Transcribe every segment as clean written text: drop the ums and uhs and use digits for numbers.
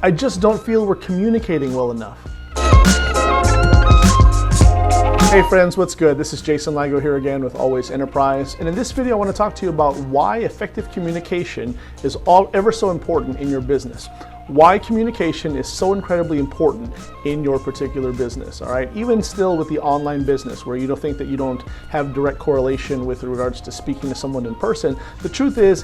I just don't feel we're communicating well enough. Hey friends, what's good? This is Jason Ligo here again with Always Enterprise. And in this video, I want to talk to you about why effective communication is ever so important in your business. Why communication is so incredibly important in your particular business, all right? Even still with the online business where you don't think that you don't have direct correlation with regards to speaking to someone in person, the truth is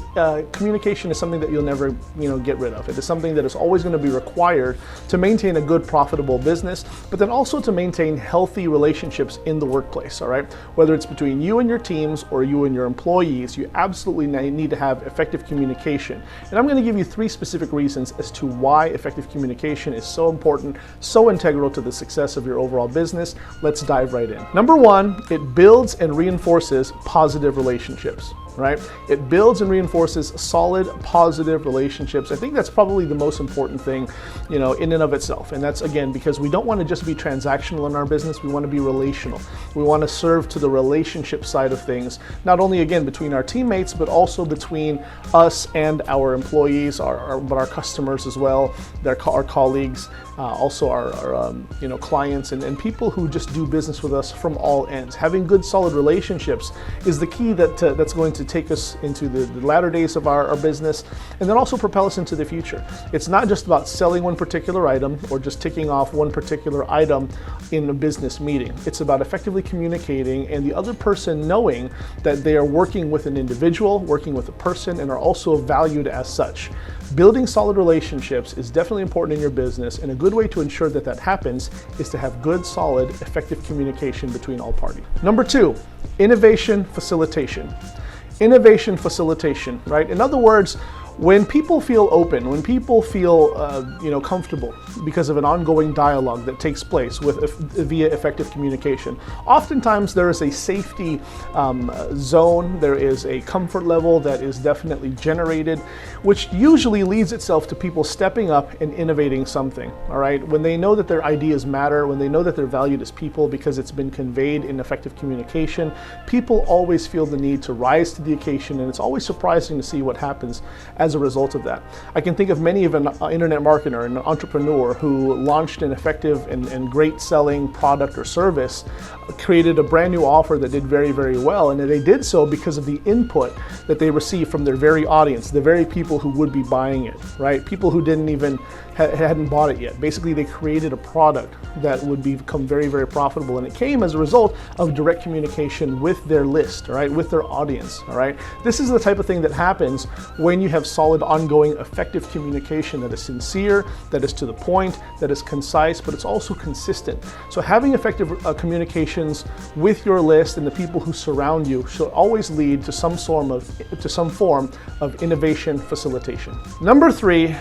communication is something that you'll never get rid of. It is something that is always going to be required to maintain a good, profitable business, but then also to maintain healthy relationships in the workplace, all right? Whether it's between you and your teams or you and your employees, you absolutely need to have effective communication. And I'm going to give you 3 specific reasons as to why effective communication is so important, so integral to the success of your overall business. Let's dive right in. Number 1, it builds and reinforces positive relationships. Right? It builds and reinforces solid, positive relationships. I think that's probably the most important thing, in and of itself. And that's, again, because we don't want to just be transactional in our business. We want to be relational. We want to serve to the relationship side of things, not only, again, between our teammates, but also between us and our employees, but our customers as well, our colleagues, also our clients and people who just do business with us from all ends. Having good, solid relationships is the key that's going to take us into the latter days of our business, and then also propel us into the future. It's not just about selling one particular item or just ticking off one particular item in a business meeting. It's about effectively communicating and the other person knowing that they are working with an individual, working with a person, and are also valued as such. Building solid relationships is definitely important in your business, and a good way to ensure that that happens is to have good, solid, effective communication between all parties. Number 2, innovation facilitation. Innovation facilitation, right? In other words, when people feel open, when people feel comfortable because of an ongoing dialogue that takes place via effective communication, oftentimes there is a safety zone, there is a comfort level that is definitely generated, which usually leads itself to people stepping up and innovating something, all right? When they know that their ideas matter, when they know that they're valued as people because it's been conveyed in effective communication, people always feel the need to rise to the occasion, and it's always surprising to see what happens as a result of that. I can think of many of an internet marketer, an entrepreneur who launched an effective and great selling product or service, created a brand new offer that did very, very well, and they did so because of the input that they received from their very audience, the very people who would be buying it, right? People who didn't even hadn't bought it yet. Basically, they created a product that would become very, very profitable, and it came as a result of direct communication with their list, all right, with their audience, all right? This is the type of thing that happens when you have solid, ongoing, effective communication that is sincere, that is to the point, that is concise, but it's also consistent. So having effective communications with your list and the people who surround you should always lead to some form of innovation facilitation. Number 3,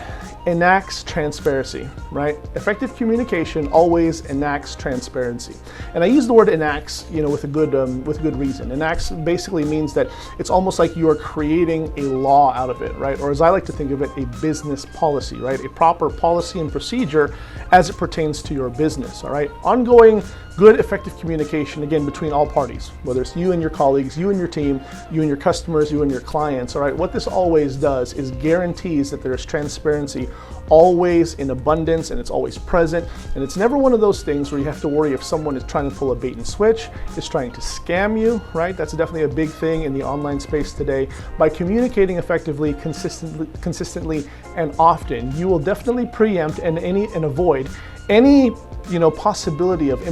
enacts transparency, right? Effective communication always enacts transparency. And I use the word enacts, with a good reason. Enacts basically means that it's almost like you are creating a law out of it, right? Or as I like to think of it, a business policy, right? A proper policy and procedure as it pertains to your business, all right? Ongoing, good, effective communication, again, between all parties, whether it's you and your colleagues, you and your team, you and your customers, you and your clients, all right? What this always does is guarantees that there is transparency always in abundance, and it's always present, and it's never one of those things where you have to worry if someone is trying to pull a bait and switch, is trying to scam you, right? That's definitely a big thing in the online space today. By communicating effectively, consistently, and often, you will definitely preempt and avoid any possibility of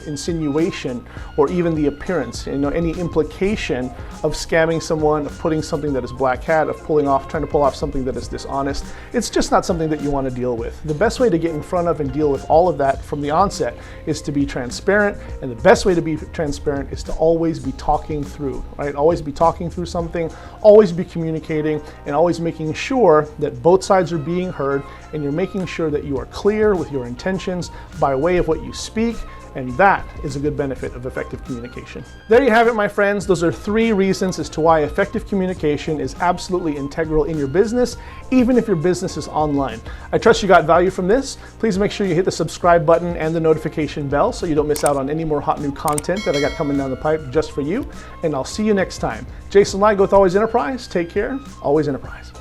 insinuation or even the appearance, any implication of scamming someone, of putting something that is black hat, of trying to pull off something that is dishonest. It's just not something that you want to deal with. The best way to get in front of and deal with all of that from the onset is to be transparent, and the best way to be transparent is to always be talking through, right? Always be talking through something, always be communicating, and always making sure that both sides are being heard, and you're making sure that you are clear with your intentions by way of what you speak, and that is a good benefit of effective communication. There you have it, my friends. Those are 3 reasons as to why effective communication is absolutely integral in your business, even if your business is online. I trust you got value from this. Please make sure you hit the subscribe button and the notification bell so you don't miss out on any more hot new content that I got coming down the pipe just for you. And I'll see you next time. Jason Ligo with Always Enterprise. Take care. Always Enterprise.